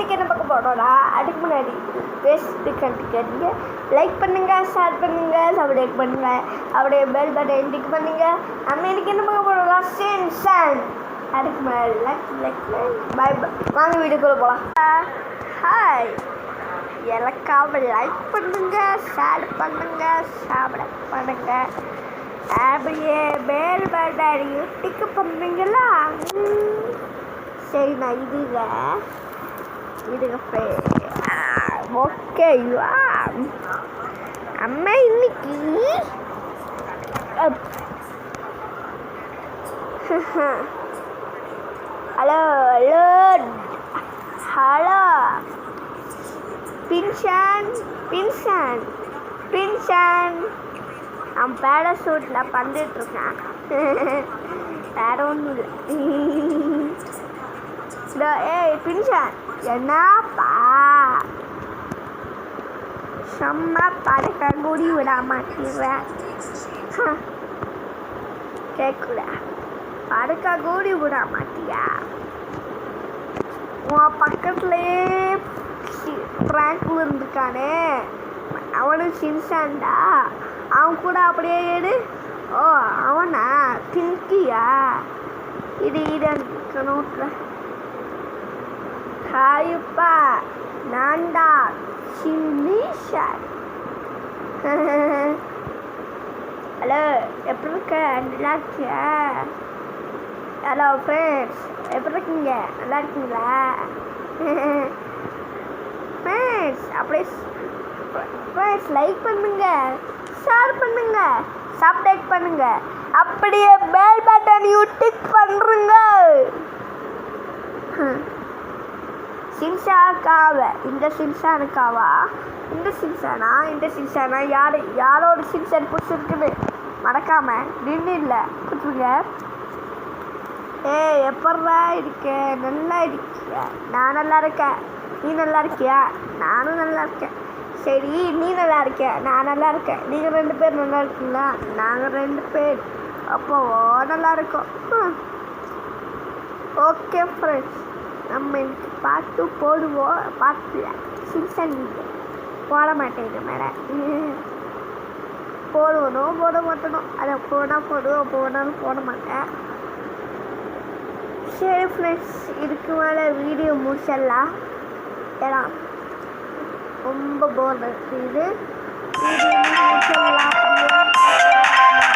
இன்றைக்கி என்ன பார்க்க போகிறோம்னா அதுக்கு முன்னாடி பெஸ்ட்டு கண்டிப்பாக லைக் பண்ணுங்கள், ஷேர் பண்ணுங்கள், சப்ஸ்கிரைப் பண்ணுங்கள், அப்படியே பெல் பட்டன் கிளிக் பண்ணுங்கள். நம்ம இன்றைக்கி என்ன பார்க்க போகிறோம்னா ஷின்சான். அதுக்கு முன்னாடி லைக் பை வாங்க வீடியோக்குள்ளே போகலாம். ஹாய், எனக்காக லைக் பண்ணுங்கள், ஷேர் பண்ணுங்கள், சப்ஸ்கிரைப் பண்ணுங்கள், அப்படியே பெல் பட்டன் கிளிக் பண்ணுறீங்களா? சரி, நான் இதுங்க ஓகேவா? அம்மா இன்னைக்கு ஹலோ ஹலோ ஹலோ பின்ஷான் பின்ஷான் பின்ஷான் அவன் பேராசூட்டில் பண்ணிட்டுருக்கான். வேற ஒன்றும் இல்லை. ஏய் பின்ஷான், என்னப்பா சும்மா படுக்க கூடி விட மாட்டேன். கேட்கல, படுக்க கூடி விட மாட்டியா? உன் பக்கத்துலேயே ஃப்ராங்க் இருந்துக்கானே, அவனும் ஷின்சான்டா. அவன் கூட அப்படியே ஏடு. ஓ அவனா திங்கியா? இது நோட்டுற. ஹாயுப்பா, நான்டா ஷின்சான். ஹலோ, எப்படி இருக்க? நல்லா இருக்கியா? ஹலோ ஃப்ரெண்ட்ஸ், எப்படி இருக்கீங்க? நல்லா இருக்கீங்களா ஃப்ரெண்ட்ஸ்? அப்படியே ஃப்ரெண்ட்ஸ் லைக் பண்ணுங்க, ஷேர் பண்ணுங்க, சப்ஸ்கிரைப் பண்ணுங்க, அப்படியே பெல் பட்டனையும் டிக் பண்ணுங்க. ஷின்சானுக்காக இந்த ஷின்சானுக்காவா? இந்த ஷின்சானா யாரோட ஷின்சான் பிடிச்சிருக்குன்னு மறக்காம நின்று இல்லை கொடுத்துருங்க. ஏய் எப்பட்றா இருக்க? நல்லா இருக்கியா? நான் நல்லா இருக்கேன். நீ நல்லா இருக்கியா? நானும் நல்லா இருக்கேன். சரி, நீ நல்லா இருக்க, நான் நல்லா இருக்கேன். நீங்கள் 2 பேர் நல்லா இருக்கீங்களா? நாங்கள் 2 பேர் அப்போ நல்லா இருக்கோம். ஓகே ஃப்ரெண்ட்ஸ், நம்ம இன்னைக்கு பார்த்து போடுவோம். பார்த்துல ஷின்சான் போட மாட்டேங்க மேடம். போடுவனும் போட மாட்டணும். அதை போனால் போடுவோம், போனாலும் போட மாட்டேன். சரி ஃப்ரெண்ட்ஸ், இதுக்கு மேலே வீடியோ முடிச்சிடலாம். ஏன்னா ரொம்ப போர் இருக்குது. வீடியோ முடிச்சிடலாம்.